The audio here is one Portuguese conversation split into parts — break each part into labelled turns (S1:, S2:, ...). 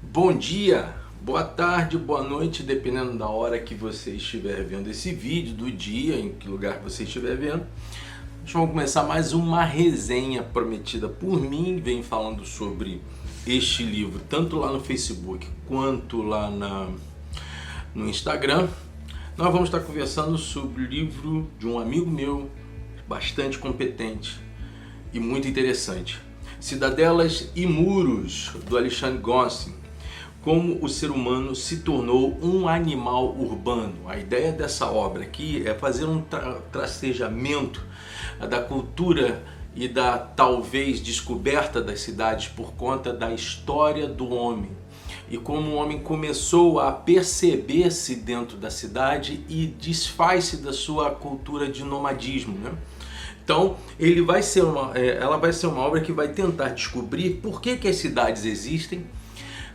S1: Bom dia, boa tarde, boa noite, dependendo da hora que você estiver vendo esse vídeo, do dia, em que lugar você estiver vendo. Vamos começar mais uma resenha prometida por mim, vem falando sobre este livro, tanto lá no Facebook quanto lá no Instagram. Nós vamos estar conversando sobre o livro de um amigo meu, bastante competente e muito interessante. Cidadelas e Muros, do Alexandre Gossin. Como o ser humano se tornou um animal urbano. A ideia dessa obra aqui é fazer um tracejamento da cultura e da talvez descoberta das cidades por conta da história do homem e como o homem começou a perceber-se dentro da cidade e desfaz-se da sua cultura de nomadismo, né? Então, ela vai ser uma obra que vai tentar descobrir por que as cidades existem,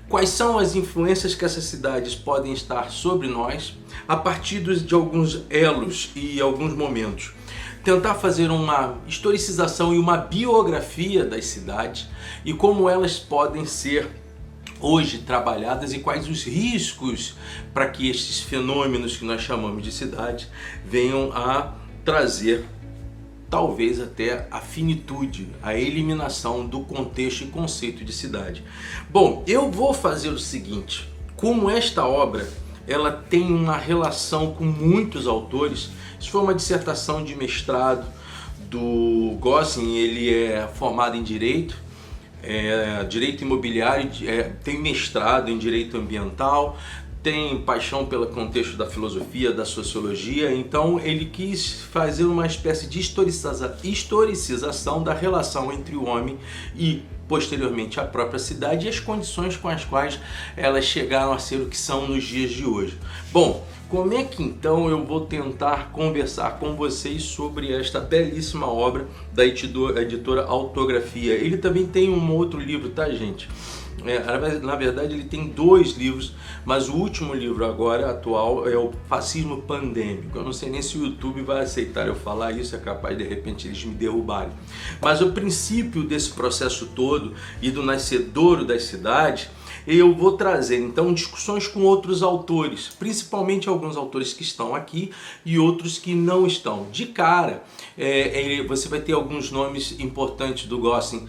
S1: quais são as influências que essas cidades podem estar sobre nós, a partir de alguns elos e alguns momentos. Tentar fazer uma historicização e uma biografia das cidades e como elas podem ser hoje trabalhadas e quais os riscos para que estes fenômenos que nós chamamos de cidade venham a trazer talvez até a finitude, a eliminação do contexto e conceito de cidade. Bom, eu vou fazer o seguinte, como esta obra ela tem uma relação com muitos autores, isso foi uma dissertação de mestrado do Gossin, ele é formado em Direito, Direito Imobiliário, tem mestrado em Direito Ambiental, tem paixão pelo contexto da filosofia, da sociologia, então ele quis fazer uma espécie de historicização da relação entre o homem e, posteriormente, a própria cidade e as condições com as quais elas chegaram a ser o que são nos dias de hoje. Bom, como é que então eu vou tentar conversar com vocês sobre esta belíssima obra da editora Autografia? Ele também tem um outro livro, tá, gente? Na verdade ele tem dois livros, mas o último livro agora, atual, é o Fascismo Pandêmico. Eu não sei nem se o YouTube vai aceitar eu falar isso, é capaz de repente eles me derrubarem. Mas o princípio desse processo todo e do nascedouro das cidades, eu vou trazer então discussões com outros autores, principalmente alguns autores que estão aqui e outros que não estão. De cara, você vai ter alguns nomes importantes do Gossin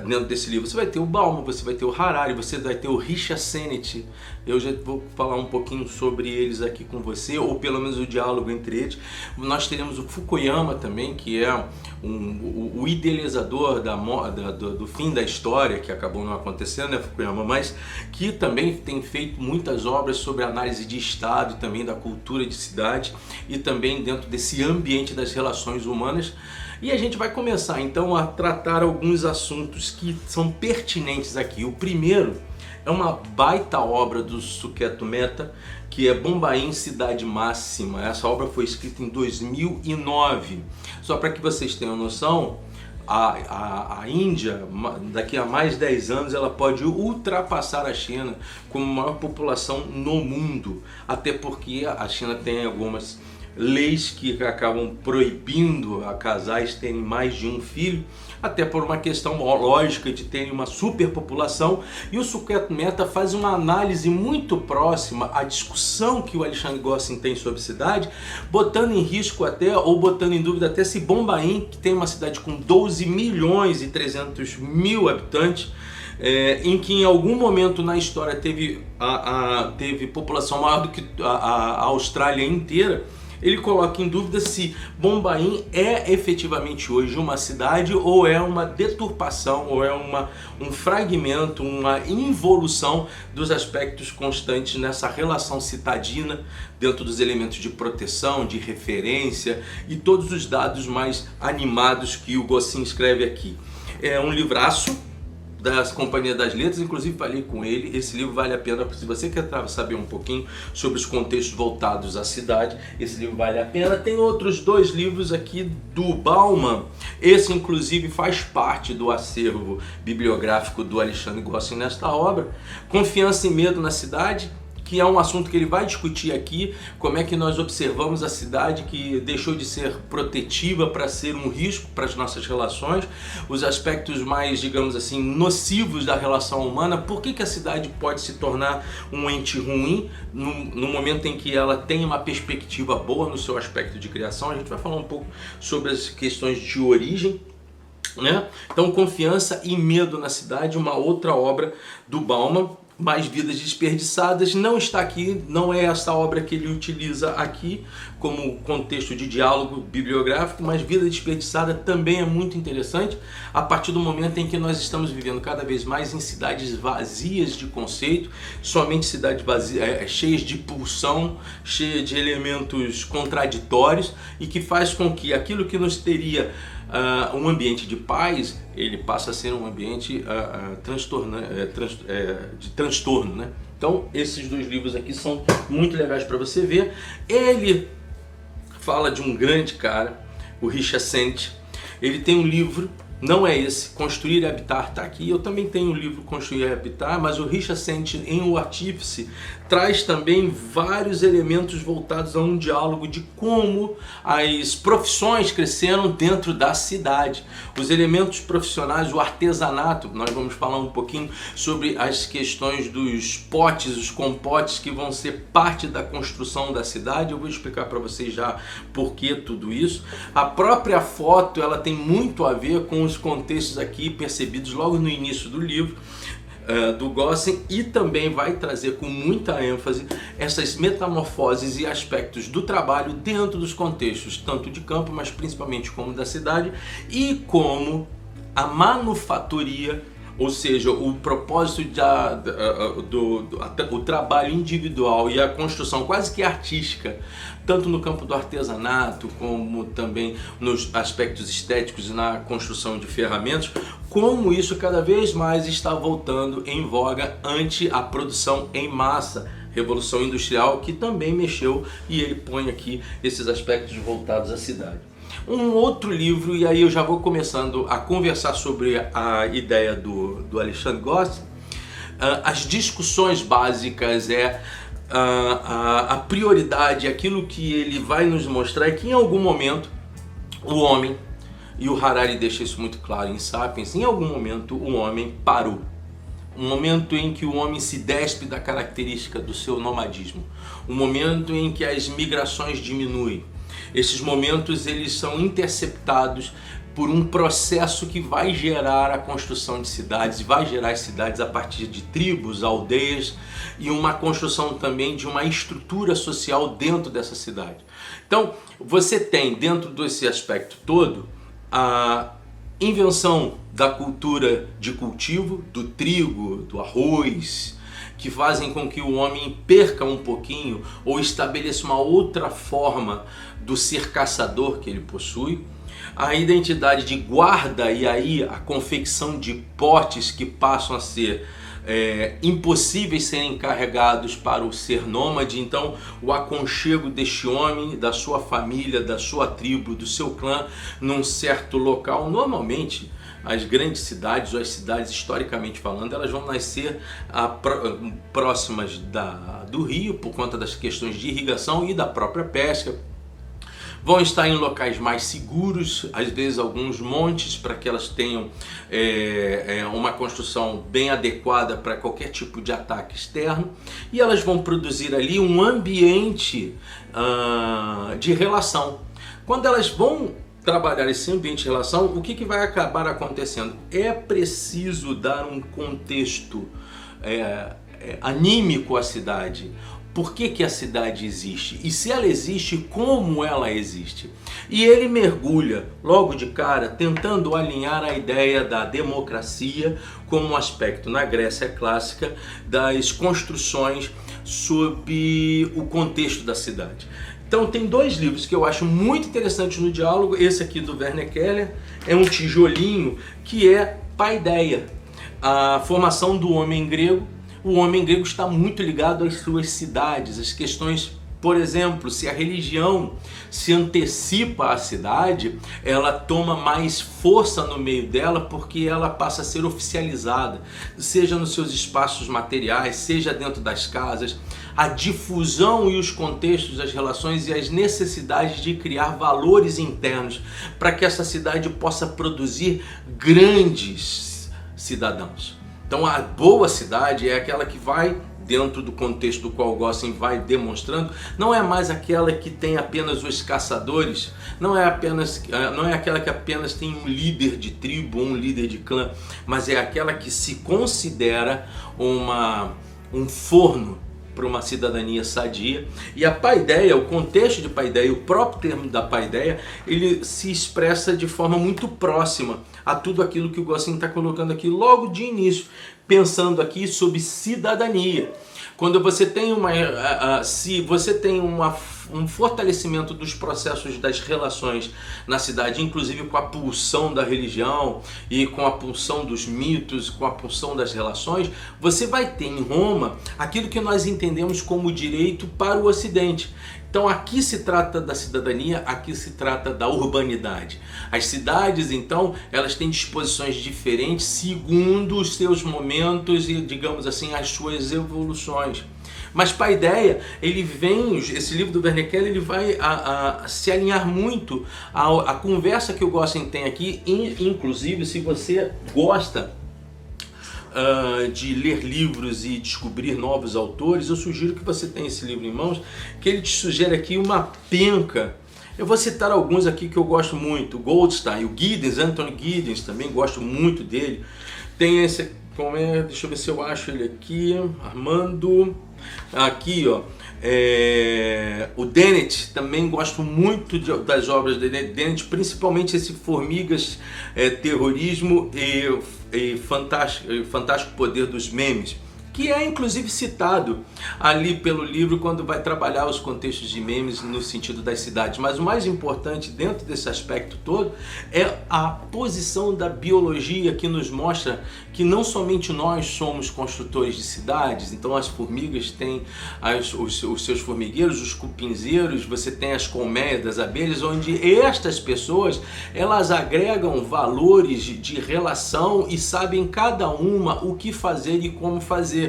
S1: dentro desse livro. Você vai ter o Bauman, você vai ter o Harari, você vai ter o Richard Sennett. Eu já vou falar um pouquinho sobre eles aqui com você, ou pelo menos o diálogo entre eles. Nós teremos o Fukuyama também, que é o idealizador do fim da história, que acabou não acontecendo, né, Fukuyama, mas que também tem feito muitas obras sobre análise de Estado e também da cultura de cidade e também dentro desse ambiente das relações humanas. E a gente vai começar então a tratar alguns assuntos que são pertinentes aqui. O primeiro é uma baita obra do Suketu Mehta, que é Bombaim, Cidade Máxima. Essa obra foi escrita em 2009. Só para que vocês tenham noção, a Índia, daqui a mais 10 anos, ela pode ultrapassar a China como a maior população no mundo. Até porque a China tem algumas leis que acabam proibindo a casais terem mais de um filho, até por uma questão lógica de terem uma superpopulação, e o Suketu Mehta faz uma análise muito próxima à discussão que o Alexandre Gossin tem sobre cidade, botando em risco até, ou botando em dúvida até se Bombaim, que tem uma cidade com 12 milhões e 300 mil habitantes, em que em algum momento na história teve população maior do que a Austrália inteira, ele coloca em dúvida se Bombaim é efetivamente hoje uma cidade ou é uma deturpação, ou é um fragmento, uma involução dos aspectos constantes nessa relação citadina, dentro dos elementos de proteção, de referência e todos os dados mais animados que o Gossin escreve aqui. É um livraço das Companhias das Letras, inclusive falei com ele, esse livro vale a pena, se você quer saber um pouquinho sobre os contextos voltados à cidade, esse livro vale a pena. Tem outros dois livros aqui do Bauman, esse inclusive faz parte do acervo bibliográfico do Alexandre Gossin nesta obra, Confiança e Medo na Cidade, que que é um assunto que ele vai discutir aqui, como é que nós observamos a cidade que deixou de ser protetiva para ser um risco para as nossas relações, os aspectos mais, digamos assim, nocivos da relação humana, por que a cidade pode se tornar um ente ruim no momento em que ela tem uma perspectiva boa no seu aspecto de criação. A gente vai falar um pouco sobre as questões de origem, né? Então, Confiança e Medo na Cidade, uma outra obra do Bauman. Mais Vidas Desperdiçadas não está aqui, não é essa obra que ele utiliza aqui como contexto de diálogo bibliográfico, mas Vida Desperdiçada também é muito interessante a partir do momento em que nós estamos vivendo cada vez mais em cidades vazias de conceito, somente cidades vazias, cheias de pulsão, cheias de elementos contraditórios, e que faz com que aquilo que nos teria um ambiente de paz, ele passa a ser um ambiente de transtorno, né? Então, esses dois livros aqui são muito legais para você ver. Ele fala de um grande cara, o Richard Sennett. Ele tem um livro, não é esse, Construir e Habitar, está aqui. Eu também tenho o livro Construir e Habitar, mas o Richard Sennett, em O Artífice, traz também vários elementos voltados a um diálogo de como as profissões cresceram dentro da cidade. Os elementos profissionais, o artesanato, nós vamos falar um pouquinho sobre as questões dos potes, os compotes que vão ser parte da construção da cidade. Eu vou explicar para vocês já por que tudo isso. A própria foto, ela tem muito a ver com os contextos aqui percebidos logo no início do livro, do Gossen, e também vai trazer com muita ênfase essas metamorfoses e aspectos do trabalho dentro dos contextos, tanto de campo, mas principalmente como da cidade, e como a manufatoria, ou seja, o propósito o trabalho individual e a construção quase que artística, tanto no campo do artesanato, como também nos aspectos estéticos e na construção de ferramentas, como isso cada vez mais está voltando em voga ante a produção em massa, Revolução Industrial, que também mexeu, e ele põe aqui esses aspectos voltados à cidade. Um outro livro, e aí eu já vou começando a conversar sobre a ideia do Alexandre Gossen. As discussões básicas a prioridade, aquilo que ele vai nos mostrar é que em algum momento o homem, e o Harari deixa isso muito claro em Sapiens, em algum momento o homem parou. Um momento em que o homem se despe da característica do seu nomadismo. Um momento em que as migrações diminuem. Esses momentos eles são interceptados por um processo que vai gerar a construção de cidades, e vai gerar as cidades a partir de tribos, aldeias, e uma construção também de uma estrutura social dentro dessa cidade. Então, você tem dentro desse aspecto todo a invenção da cultura de cultivo, do trigo, do arroz, que fazem com que o homem perca um pouquinho ou estabeleça uma outra forma do ser caçador que ele possui. A identidade de guarda, e aí a confecção de potes que passam a ser impossíveis serem carregados para o ser nômade. Então o aconchego deste homem, da sua família, da sua tribo, do seu clã num certo local. Normalmente as grandes cidades, ou as cidades historicamente falando, elas vão nascer próximas do rio por conta das questões de irrigação e da própria pesca. Vão estar em locais mais seguros, às vezes alguns montes, para que elas tenham uma construção bem adequada para qualquer tipo de ataque externo, e elas vão produzir ali um ambiente de relação. Quando elas vão trabalhar esse ambiente de relação, o que vai acabar acontecendo? É preciso dar um contexto anímico à cidade. Por que a cidade existe? E se ela existe, como ela existe? E ele mergulha logo de cara tentando alinhar a ideia da democracia como um aspecto na Grécia clássica das construções sob o contexto da cidade. Então tem dois livros que eu acho muito interessantes no diálogo. Esse aqui do Werner Keller é um tijolinho que é Paideia, a formação do homem grego. O homem grego está muito ligado às suas cidades, às questões Por exemplo, se a religião se antecipa à cidade, ela toma mais força no meio dela porque ela passa a ser oficializada, seja nos seus espaços materiais, seja dentro das casas. A difusão e os contextos das relações e as necessidades de criar valores internos para que essa cidade possa produzir grandes cidadãos. Então a boa cidade é aquela que vai, dentro do contexto do qual o Gossen vai demonstrando, não é mais aquela que tem apenas os caçadores, não é aquela que apenas tem um líder de tribo, um líder de clã, mas é aquela que se considera um forno para uma cidadania sadia. E a paideia, o contexto de paideia, o próprio termo da paideia, ele se expressa de forma muito próxima a tudo aquilo que o Gossen está colocando aqui logo de início, pensando aqui sobre cidadania. Quando você tem se você tem um fortalecimento dos processos das relações na cidade, inclusive com a pulsão da religião e com a pulsão dos mitos, com a pulsão das relações, você vai ter em Roma aquilo que nós entendemos como direito para o Ocidente. Então aqui se trata da cidadania, aqui se trata da urbanidade. As cidades, então, elas têm disposições diferentes segundo os seus momentos e, digamos assim, as suas evoluções. Mas paideia, esse livro do Werner Keller, ele vai se alinhar muito à conversa que o Gossen tem aqui, inclusive se você gosta de ler livros e descobrir novos autores, eu sugiro que você tenha esse livro em mãos, que ele te sugere aqui uma penca. Eu vou citar alguns aqui que eu gosto muito. O Goldstein, o Giddens, Anthony Giddens, também gosto muito dele. Tem esse, deixa eu ver se eu acho ele aqui, Armando, aqui ó, o Dennett, também gosto muito das obras de Dennett, principalmente esse Formigas, Terrorismo e Fantástico Poder dos Memes, que é inclusive citado ali pelo livro quando vai trabalhar os contextos de memes no sentido das cidades. Mas o mais importante dentro desse aspecto todo é a posição da biologia, que nos mostra que não somente nós somos construtores de cidades. Então as formigas têm os seus formigueiros, os cupinzeiros, você tem as colmeias das abelhas, onde estas pessoas, elas agregam valores de relação e sabem cada uma o que fazer e como fazer.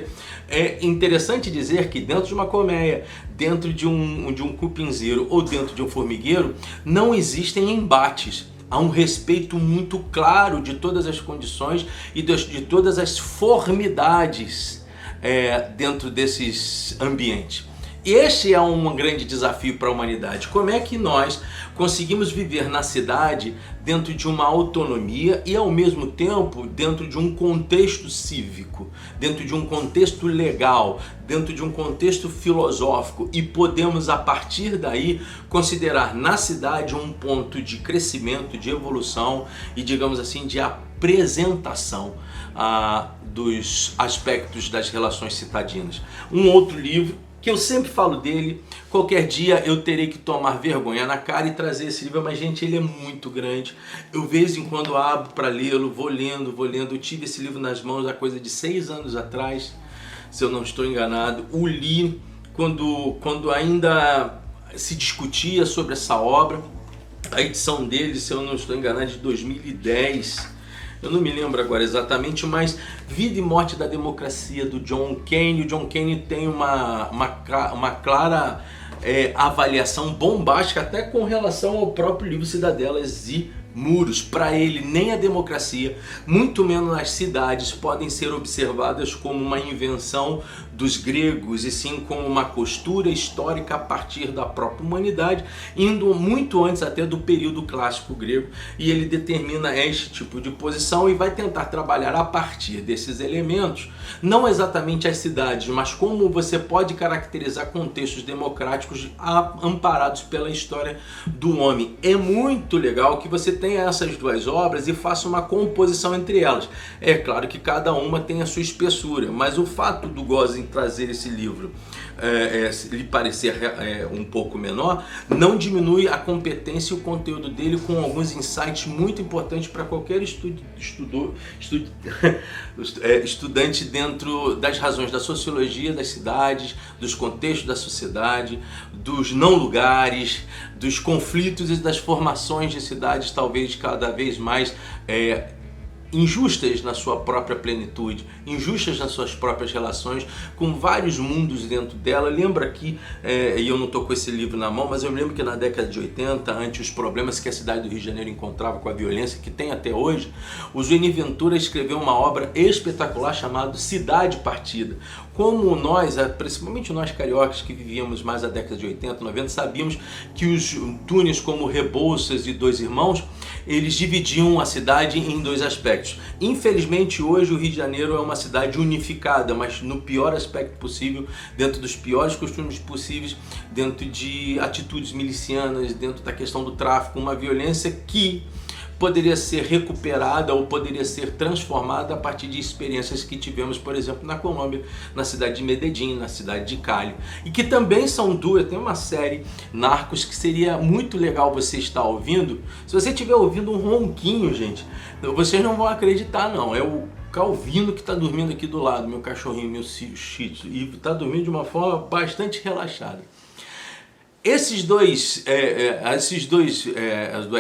S1: É interessante dizer que dentro de uma colmeia, dentro de um cupinzeiro ou dentro de um formigueiro, não existem embates. Há um respeito muito claro de todas as condições e de todas as formidades dentro desses ambientes. Este é um grande desafio para a humanidade. Como é que nós conseguimos viver na cidade dentro de uma autonomia e ao mesmo tempo dentro de um contexto cívico, dentro de um contexto legal, dentro de um contexto filosófico, e podemos a partir daí considerar na cidade um ponto de crescimento, de evolução e, digamos assim, de apresentação dos aspectos das relações citadinas. Um outro livro que eu sempre falo dele, qualquer dia eu terei que tomar vergonha na cara e trazer esse livro, mas gente, ele é muito grande. Eu de vez em quando abro para lê-lo, vou lendo. Eu tive esse livro nas mãos há coisa de 6 anos atrás, se eu não estou enganado. O li quando ainda se discutia sobre essa obra. A edição dele, se eu não estou enganado, é de 2010. Eu não me lembro agora exatamente, mas Vida e Morte da Democracia, do John Kane. O John Kane tem uma clara avaliação bombástica até com relação ao próprio livro Cidadelas e Muros. Para ele, nem a democracia, muito menos as cidades, podem ser observadas como uma invenção dos gregos, e sim como uma costura histórica a partir da própria humanidade, indo muito antes até do período clássico grego. E ele determina este tipo de posição e vai tentar trabalhar a partir desses elementos, não exatamente as cidades, mas como você pode caracterizar contextos democráticos amparados pela história do homem. É muito legal que você tenha essas duas obras e faça uma composição entre elas. É claro que cada uma tem a sua espessura, mas o fato do Gossen trazer esse livro lhe parecer um pouco menor, não diminui a competência e o conteúdo dele, com alguns insights muito importantes para qualquer estudante dentro das razões da sociologia das cidades, dos contextos da sociedade, dos não lugares, dos conflitos e das formações de cidades talvez cada vez mais injustas na sua própria plenitude, injustas nas suas próprias relações, com vários mundos dentro dela. Lembra que, e eu não estou com esse livro na mão, mas eu me lembro que na década de 80, ante os problemas que a cidade do Rio de Janeiro encontrava com a violência que tem até hoje, o Zueni Ventura escreveu uma obra espetacular chamada Cidade Partida. Como nós, principalmente nós cariocas que vivíamos mais a década de 80, 90, sabíamos que os túneis como Rebouças e Dois Irmãos, eles dividiam a cidade em dois aspectos. Infelizmente hoje o Rio de Janeiro é uma cidade unificada, mas no pior aspecto possível, dentro dos piores costumes possíveis, dentro de atitudes milicianas, dentro da questão do tráfico, uma violência que poderia ser recuperada ou poderia ser transformada a partir de experiências que tivemos, por exemplo, na Colômbia, na cidade de Medellín, na cidade de Cali, e que também são duas. Tem uma série, Narcos, que seria muito legal você estar ouvindo. Se você estiver ouvindo um ronquinho, gente, vocês não vão acreditar não, é o Calvino que está dormindo aqui do lado, meu cachorrinho, meu shih tzu, e está dormindo de uma forma bastante relaxada. Essas duas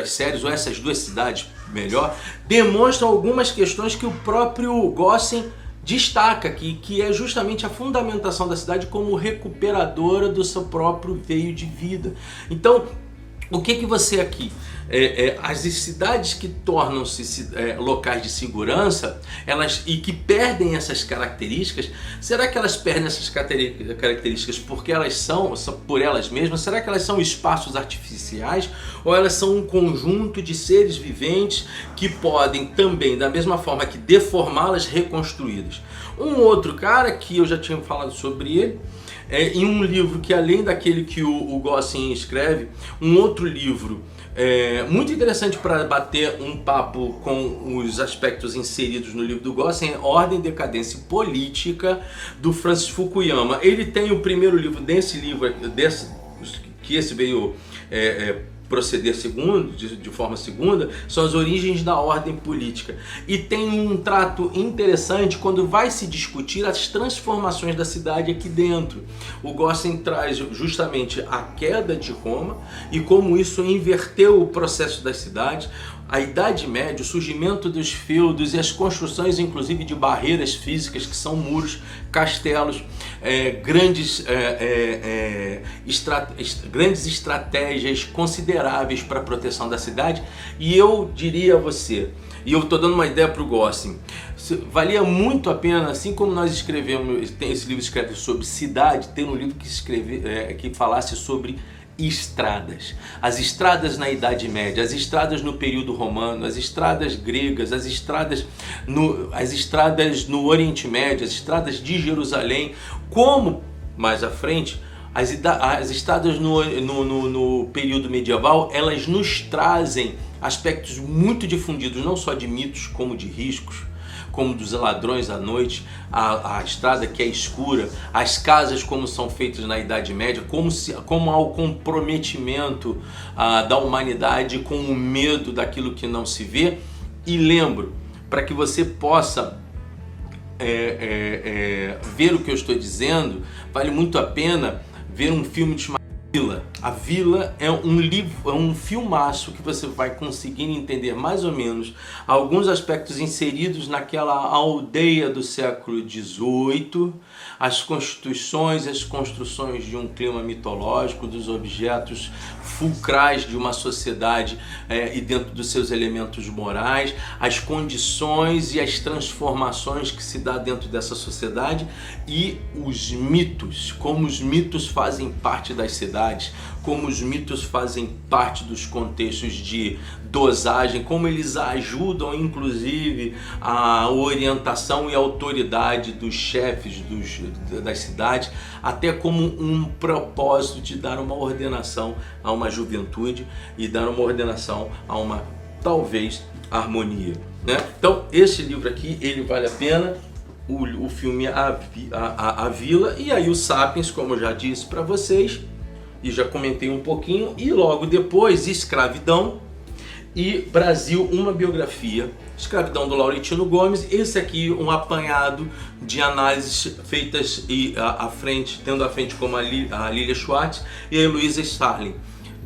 S1: séries, ou essas duas cidades, melhor, demonstram algumas questões que o próprio Gossen destaca aqui, que é justamente a fundamentação da cidade como recuperadora do seu próprio veio de vida. Então, o que você aqui? As cidades que tornam-se locais de segurança, e que perdem essas características, será que elas perdem essas características porque elas são por elas mesmas? Será que elas são espaços artificiais? Ou elas são um conjunto de seres viventes que podem também, da mesma forma que deformá-las, reconstruídas? Um outro cara que eu já tinha falado sobre ele, em um livro que, além daquele que o Gossen escreve, um outro livro muito interessante para bater um papo com os aspectos inseridos no livro do Gossen, é Ordem, Decadência e Política, do Francis Fukuyama. Ele tem o primeiro livro desse livro, que esse veio proceder de forma segunda, são as origens da ordem política. E tem um trato interessante quando vai se discutir as transformações da cidade aqui dentro. O Gossen traz justamente a queda de Roma e como isso inverteu o processo das cidades, a Idade Média, o surgimento dos feudos e as construções inclusive de barreiras físicas, que são muros, castelos, grandes estratégias consideráveis para a proteção da cidade. E eu diria a você, e eu estou dando uma ideia para o Gossen, valia muito a pena, assim como nós escrevemos, esse livro escreve sobre cidade, ter um livro que falasse sobre estradas. As estradas na Idade Média, as estradas no período romano, as estradas gregas, as estradas no Oriente Médio, as estradas de Jerusalém, como mais à frente as estradas no período medieval, elas nos trazem aspectos muito difundidos, não só de mitos como de riscos, como dos ladrões à noite, a estrada que é escura, as casas como são feitas na Idade Média, como há o comprometimento da humanidade com o medo daquilo que não se vê. E lembro, para que você possa ver o que eu estou dizendo, vale muito a pena ver um filme chamado Vila. A Vila é um filmaço que você vai conseguir entender mais ou menos alguns aspectos inseridos naquela aldeia do século XVIII, as constituições, as construções de um clima mitológico, dos objetos fulcrais de uma sociedade e dentro dos seus elementos morais, as condições e as transformações que se dá dentro dessa sociedade e os mitos, como os mitos fazem parte das cidades, como os mitos fazem parte dos contextos de dosagem, como eles ajudam inclusive a orientação e autoridade dos chefes das cidades, até como um propósito de dar uma ordenação a uma juventude e dar uma ordenação a uma, talvez, harmonia, né? Então, esse livro aqui, ele vale a pena. o filme a Vila, e aí o Sapiens, como eu já disse para vocês, e já comentei um pouquinho, e logo depois Escravidão e Brasil, uma biografia. Escravidão do Laurentino Gomes. Esse aqui um apanhado de análises feitas tendo à frente como a Lilia Schwartz e a Heloísa Starling.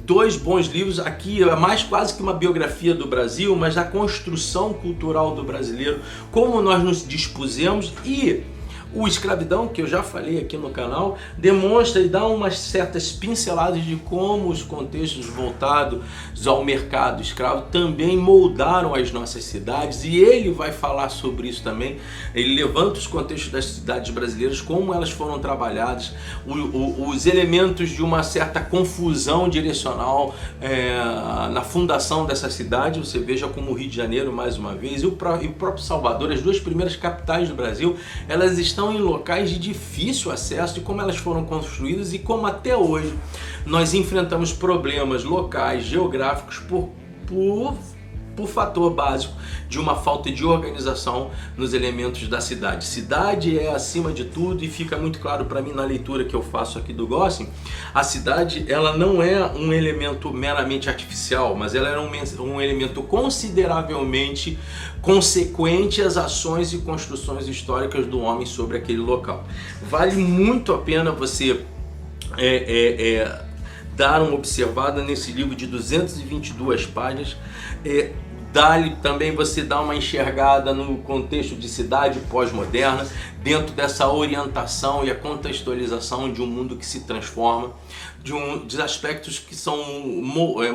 S1: Dois bons livros. Aqui é mais quase que uma biografia do Brasil, mas da construção cultural do brasileiro, como nós nos dispusemos. E o Escravidão, que eu já falei aqui no canal, demonstra e dá umas certas pinceladas de como os contextos voltados ao mercado escravo também moldaram as nossas cidades, e ele vai falar sobre isso também. Ele levanta os contextos das cidades brasileiras, como elas foram trabalhadas, os elementos de uma certa confusão direcional na fundação dessa cidade. Você veja como o Rio de Janeiro, mais uma vez, e o próprio Salvador, as duas primeiras capitais do Brasil, elas estão em locais de difícil acesso, e como elas foram construídas e como até hoje nós enfrentamos problemas locais, geográficos, por fator básico de uma falta de organização nos elementos da cidade. Cidade é acima de tudo, e fica muito claro para mim na leitura que eu faço aqui do Gossen. A cidade, ela não é um elemento meramente artificial, mas ela é um elemento consideravelmente consequente às ações e construções históricas do homem sobre aquele local. Vale muito a pena você dar uma observada nesse livro de 222 páginas. Dá-lhe também, você dá uma enxergada no contexto de cidade pós-moderna, dentro dessa orientação e a contextualização de um mundo que se transforma, de aspectos que são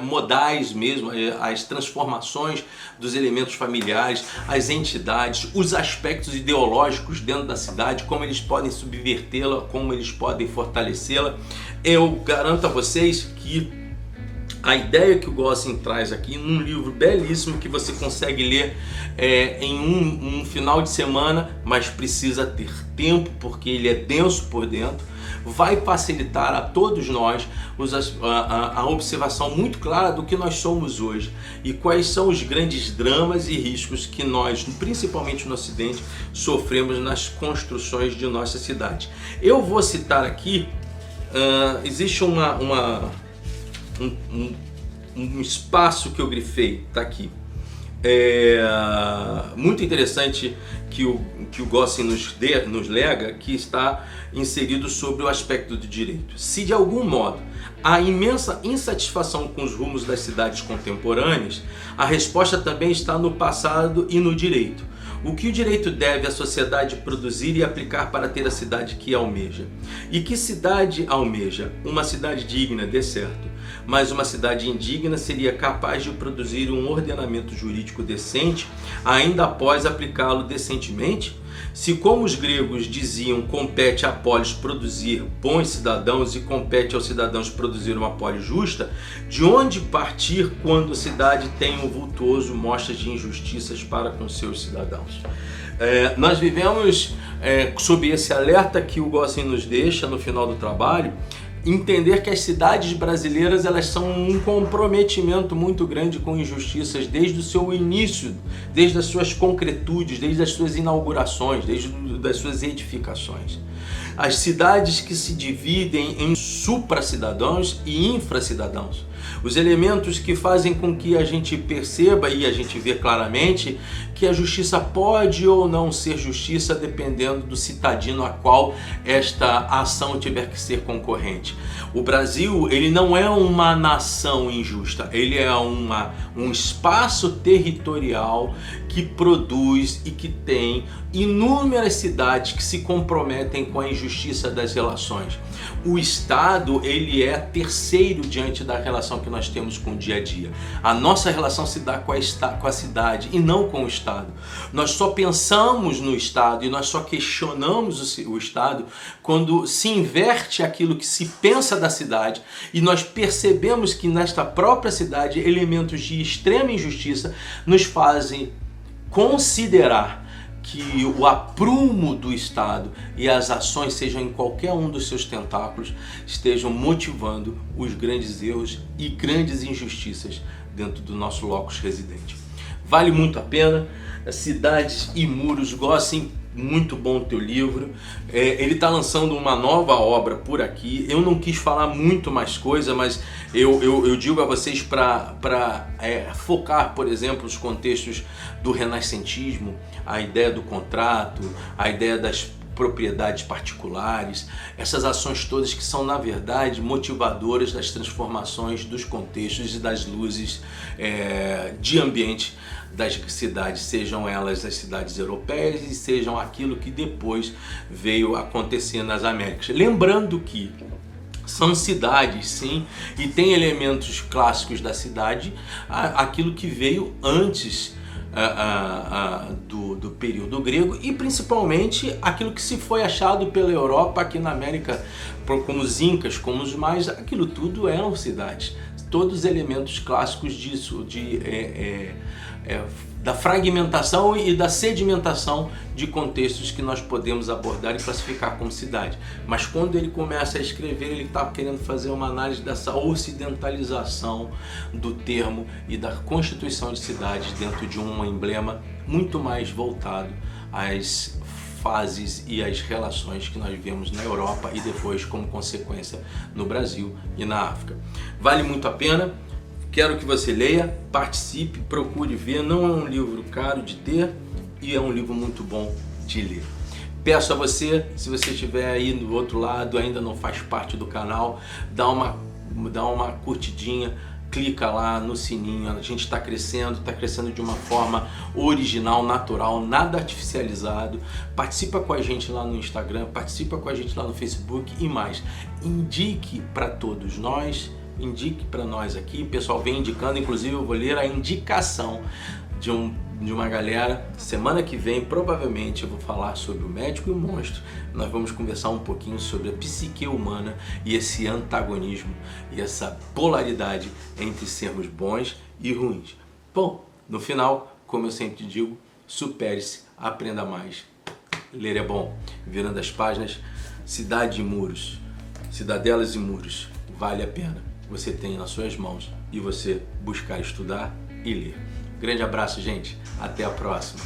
S1: modais mesmo, as transformações dos elementos familiares, as entidades, os aspectos ideológicos dentro da cidade, como eles podem subvertê-la, como eles podem fortalecê-la. Eu garanto a vocês que a ideia que o Gossen traz aqui, num livro belíssimo que você consegue ler em um final de semana, mas precisa ter tempo, porque ele é denso por dentro, vai facilitar a todos nós a observação muito clara do que nós somos hoje e quais são os grandes dramas e riscos que nós, principalmente no Ocidente, sofremos nas construções de nossa cidade. Eu vou citar aqui, existe um espaço que eu grifei, tá aqui. Muito interessante que o Gossen nos lega, que está inserido sobre o aspecto do direito. Se de algum modo há imensa insatisfação com os rumos das cidades contemporâneas, a resposta também está no passado e no direito. O que o direito deve à sociedade produzir e aplicar para ter a cidade que almeja? E que cidade almeja? Uma cidade digna, de certo, mas uma cidade indigna seria capaz de produzir um ordenamento jurídico decente, ainda após aplicá-lo decentemente? Se, como os gregos diziam, compete à polis produzir bons cidadãos e compete aos cidadãos produzir uma polis justa, de onde partir quando a cidade tem um vultuoso mostras de injustiças para com seus cidadãos? Nós vivemos sob esse alerta que o Gossen nos deixa no final do trabalho, entender que as cidades brasileiras, elas são um comprometimento muito grande com injustiças desde o seu início, desde as suas concretudes, desde as suas inaugurações, desde as suas edificações. As cidades que se dividem em supracidadãos e infracidadãos. Os elementos que fazem com que a gente perceba e a gente vê claramente que a justiça pode ou não ser justiça dependendo do citadino a qual esta ação tiver que ser concorrente. O Brasil, ele não é uma nação injusta, ele é um espaço territorial que produz e que tem inúmeras cidades que se comprometem com a injustiça das relações. O Estado, ele é terceiro diante da relação que nós temos com o dia a dia. A nossa relação se dá com a cidade e não com o Estado. Nós só pensamos no Estado e nós só questionamos o Estado quando se inverte aquilo que se pensa da cidade e nós percebemos que nesta própria cidade elementos de extrema injustiça nos fazem considerar que o aprumo do Estado e as ações, sejam em qualquer um dos seus tentáculos, estejam motivando os grandes erros e grandes injustiças dentro do nosso locus residente. Vale muito a pena. Cidades e Muros, Gossen muito bom o teu livro. Ele está lançando uma nova obra por aqui. Eu não quis falar muito mais coisa, mas eu digo a vocês para focar, por exemplo, os contextos do renascentismo, a ideia do contrato, a ideia das propriedades particulares, essas ações todas que são, na verdade, motivadoras das transformações dos contextos e das luzes de ambiente das cidades, sejam elas as cidades europeias e sejam aquilo que depois veio acontecer nas Américas. Lembrando que são cidades, sim, e tem elementos clássicos da cidade, aquilo que veio antes do período grego, e principalmente aquilo que se foi achado pela Europa aqui na América, como os incas, como os maias, aquilo tudo eram cidades. Todos os elementos clássicos disso, da fragmentação e da sedimentação de contextos que nós podemos abordar e classificar como cidade. Mas quando ele começa a escrever, ele está querendo fazer uma análise dessa ocidentalização do termo e da constituição de cidades dentro de um emblema muito mais voltado às fases e às relações que nós vemos na Europa e depois, como consequência, no Brasil e na África. Vale muito a pena. Quero que você leia, participe, procure ver. Não é um livro caro de ter e é um livro muito bom de ler. Peço a você, se você estiver aí do outro lado, ainda não faz parte do canal, dá uma curtidinha, clica lá no sininho. A gente está crescendo de uma forma original, natural, nada artificializado. Participa com a gente lá no Instagram, participa com a gente lá no Facebook e mais. Indique para todos nós. Indique para nós aqui, o pessoal vem indicando, inclusive eu vou ler a indicação de uma galera. Semana que vem, provavelmente, eu vou falar sobre o Médico e o Monstro. Nós vamos conversar um pouquinho sobre a psique humana e esse antagonismo e essa polaridade entre sermos bons e ruins. Bom, no final, como eu sempre digo, supere-se, aprenda mais. Ler é bom. Virando as páginas, cidade e muros, cidadelas e muros, vale a pena. Você tem nas suas mãos e você buscar estudar e ler. Grande abraço, gente. Até a próxima.